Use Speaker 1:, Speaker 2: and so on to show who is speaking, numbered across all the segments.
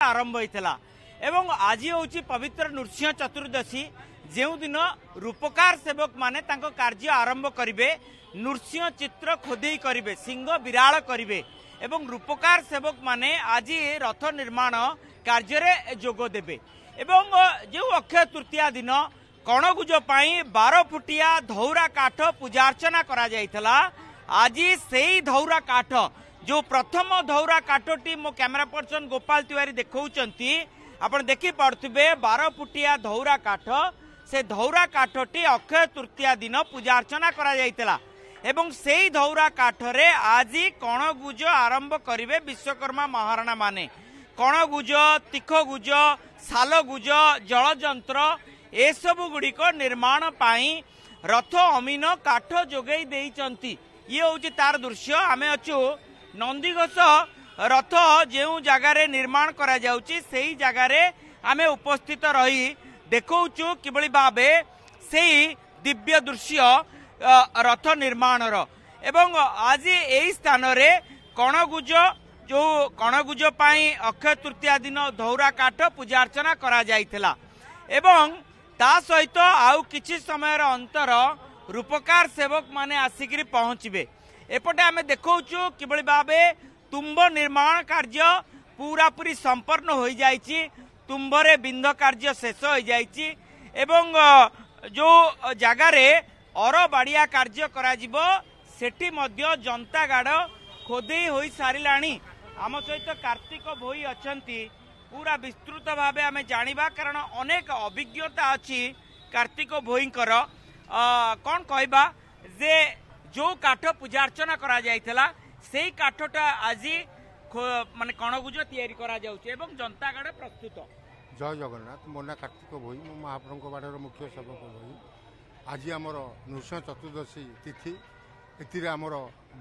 Speaker 1: आरंभ होता एवं आज हूँ पवित्र नृसिंह चतुर्दशी जो दिन रूपकार सेवक माने तांको कार्य आरंभ करिवे नृसिंह चित्र खोदे करिवे सिंह विराळ करिवे एवं रूपकार सेवक माने आज रथ निर्माण कार्य रे जोग देबे एवं जो अक्षय तृतीया दिन कणगुज पाई 12 फुटिया धौरा काठ पूजा अर्चना करा जायथला आज सेई धौरा काठ जो प्रथम धौरा काठटी मो कैमरा पर्सन गोपाल तिवारी देखौचंती आपण देखि पारथुबे 12 फुटिया धौरा काठ से धौरा काठटी अक्षय तृतीया दिन पूजा अर्चना करा जायतला एवं सेई धौरा काठरे आज कणगुज आरंभ करिवे विश्वकर्मा महाराणा माने कणगुज तीखगुज सालगुज जलजंत्र ए सबु गुड़िक निर्माण पाई रथ अमीन काठ जोगई देइचंती ये होची तार दृश्य आमे अछु नंदीघोष रथ जो जगार निर्माण करा जाउची सेई जगार आमे उपस्थित रही देखौचु किबळी भाबे सेई दिव्य दृश्य रथ निर्माणर एवं आज एई स्थान रे कणगुज जो कणगुज पाई अक्षय तृतीया दिन धौरा काठ पूजा अर्चना करा जाइथिला एवं ता सहित आउ किछि समय अंतर रूपकार सेवक माने आसिकरी पहुँचबे एपटे आमे देखौचु किबळी भाबे तुम्ब निर्माण कार्य पूरा पूरी संपन्न हो जाइछि तुम्बरे बिंद कार्य शेष हो जाइछि एवं जो जगारे अर बाड़िया कार्य करा जिवो सेठी मध्य जनता गाड़ खोदे होई सारिलाणी आम सहित कार्तिक भोई अछंती पूरा विस्तृत भावे आमे जानिबा कारण अनेक अभिज्ञता अछि कार्तिक भोईंकर कौन कहबा जे जो काठ पूजा अर्चना करा जाइथला सेई काठटा आज माने कणगुज तैयारी करा जाउछि एवं जनता गाड़ प्रस्तुत
Speaker 2: जय जगन्नाथ मो ना कार्तिक भोई मो महाप्रभु बाड़र मुख्य सेवक भोई आज आमर नृसिंह चतुर्दशी तिथि एथिरे आमर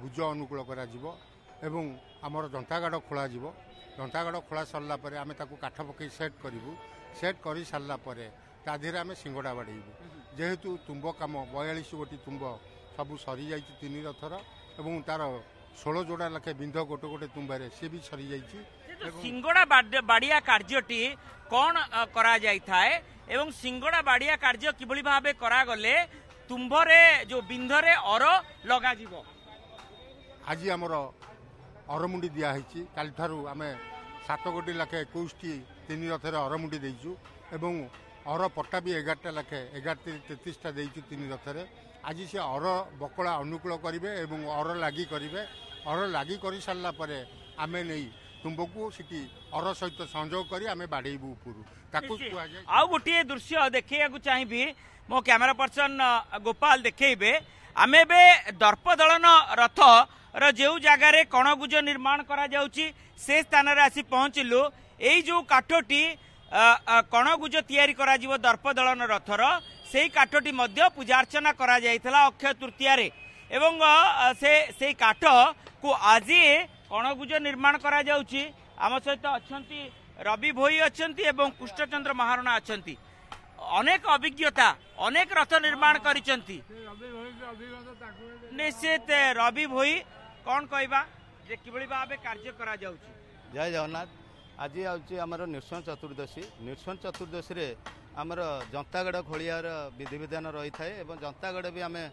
Speaker 2: गुज अनुकूल करा जिवो एवं आमर जनतागाड़ खोला जिवो जनतागाड़ खोला सरला परे आमे ताकू काठ पकई सेट करिवु सेट करि सरला परे ता देहरे आमे सिंगडा बाड़ेइबु जेहेतु तुम्ब काम 42 गोटी तुम्ब सबू सरी जाइछि तीन रथर एवं तार 16 जोड़ा लखे बिंध गोटे गोटे तुम्बारे से भी सरी जाइछि
Speaker 1: सिंगडा बाड़िया कार्यटी कौन करा जाय थाए एवं सिंगडा बाड़िया कार्य किभली भाबे करा गले तुम्भरे जो बिंधरे अर लगा जिवो
Speaker 2: आज आमर अरमुंडी दिया है काल ठारू आमे 7 गोटी लाखे 21 तीन रथरे अरमुंडी देइछु एवं अर पट्टा भी 11टा लाखे 11-33टा देइछु तीन रथरे आज से अर बकला अनुकूल करेंगे एवं अर लगी करेंगे अर लगी कर सारा पर आमे नहीं तुम्बको सिटी अर सहित संजोग करी आमे बाड़ेबू ऊपर
Speaker 1: आउ गोटे दृश्य देखा चाहिए मो कैमरा पर्सन गोपाल देखेबे आमे बे दर्प दलन रथ रो जो जगार कणगुज निर्माण करा जाउची से स्थान रे आसी पहुंचलु एई जो काठटी कणगुज तैयारी करा जीवो दर्प दलन रथर सेई काठटी मध्य पूजा अर्चना करा जाइथला अक्षय तृतीया रे एवं से काठ को आज कणगुज निर्माण करा जाउची आम सहित अछंती रवि भोई अछंती एवं कृष्णचंद्र महाराणा अछंती अनेक अभिज्ञता अनेक रथ निर्माण करिसंती निश्चित रवि भोई कौन कहबा जे किबळी भाबे कार्य करा जाउची
Speaker 3: जय जगन्नाथ आज आउची हमर नृसिंह चतुर्दशी रे हमर जनतागढ़ खोलियार विधि विधान रही थाए एवं जनतागढ़ भी आमे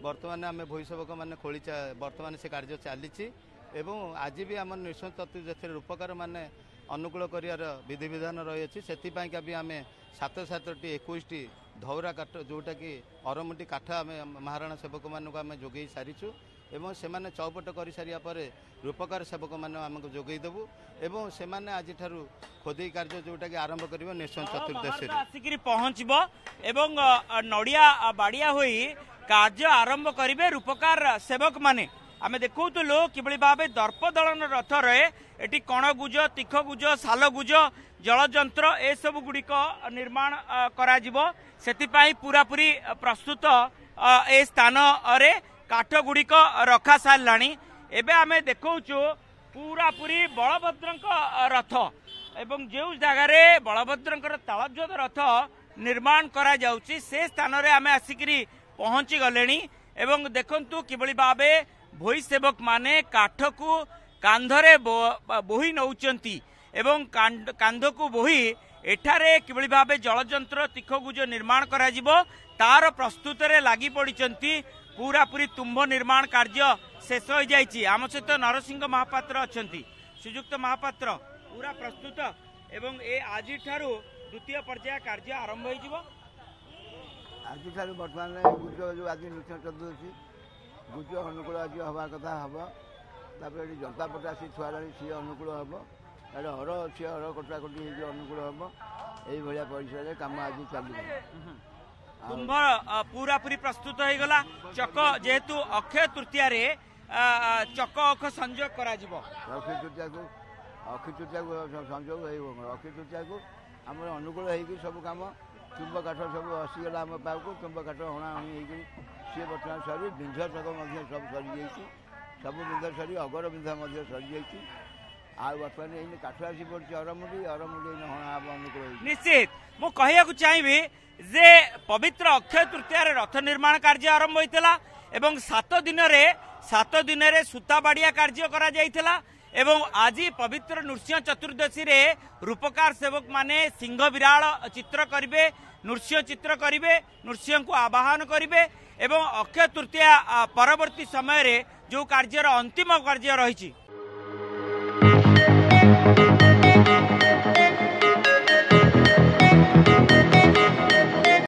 Speaker 3: वर्तमान आमे भोई सेवक माने खोली वर्तमान से कार्य चली एवं आज भी आम नृसिंह चतुर्दशी रूपकार माने अनुकूल करियार विधि विधान रही अछि सेति पाई भी आमे 7-7टी 21टी धौरा काठ जोटा कि अरमुंडी काठ आमे महाराणा सेवक मानक आमे जोगई सारिछु एवं से माने चौपट कर सारिया परे रूपकार सेवक मान आमको जोगई देबू एवं से माने आज ठारू खोदई कार्य जोटा कि आरंभ करिवो नृसिंह चतुर्दशी रे
Speaker 1: आसिकरी पहुंचबो एवं नडिया बाड़िया होई कार्य आरंभ करिवे रूपकार सेवक माने आमे देखौतलो किबळी भाबे दर्प दलन रथ रे एटी कणगुज तीखगुज सालगुज जलजंत्र ए सब गुड़िक निर्माण करा जिवो सेति पाई पूरा पूरी प्रस्तुत ए स्थान रे काठ गुड़िक रखा साराणी एबे आमे देखौचु पूरा पूरी बलभद्रंक रथ एवं जो जगार बलभद्रंकर तालध्वज रथ निर्माण करा जाउची से स्थान रे आमे आसिकरी पहुंची गलेनी एवं देखंतु किबळी भाबे भोई सेवक माने काठ को कांधरे बोही नौचंती एवं कांधकू बोही एठारे किभଳି भाबे जलजंत्र तीखगुज निर्माण करा जिवो तार प्रस्तुत रे लागि पड़िचंती पूरा पूरी तुम्भ निर्माण कार्य शेष हो जाइछि। आम सहित नरसिंह महापात्र अछंती। श्रीजुक्त महापात्र पूरा प्रस्तुत एवं ए आज ठारू द्वितीय पर्याय कार्य आरंभ हो जिवो।
Speaker 4: आज ठारू वर्तमान गुज जो आज नृत्य चतुर्दशी गुज अनुकूल आज हवा कथा हम तापर जनता पटासी छुआ सी अनुकूल हम हर अच्छी हर कटाकटी अनुकूल हम यही परिसर काम आज चलिए।
Speaker 1: कुंभ पूरा पूरी प्रस्तुत हो गला। चक जेहेतु अक्षय तृतीया रे चक अख संजोग करा जिवो।
Speaker 4: अक्षय तृतीया को संजोग अक्षय तृतीया को आम अनुकूल हो सब कम तुम्ब काठ सब आसीगला आम पाक तुम्ब काठ हणाहणी हो सी बर्तमान सरी बिंध चक सब सरी जाइए सब बिंध सरी अगर बिंध सरी जाइए आ बर्तमान ये काठ आसी पड़ी अरमुंडी हणा अनुकूल
Speaker 1: निश्चित मु कहया चाहिए जे पवित्र अक्षय तृतीया रे रथ निर्माण कार्य आरंभ होइतला एवं 7 दिन रे सूता बाड़िया कार्य करा जाइतला एवं आज पवित्र नृसिंह चतुर्दशी रे रूपकार सेवक माने सिंह विराळ चित्र करिवे नृसिंह चित्र करिवे नृसिंह को आवाहन करिवे एवं अक्षय तृतीया परवर्ती समय रे जो कार्यर अंतिम कार्य रही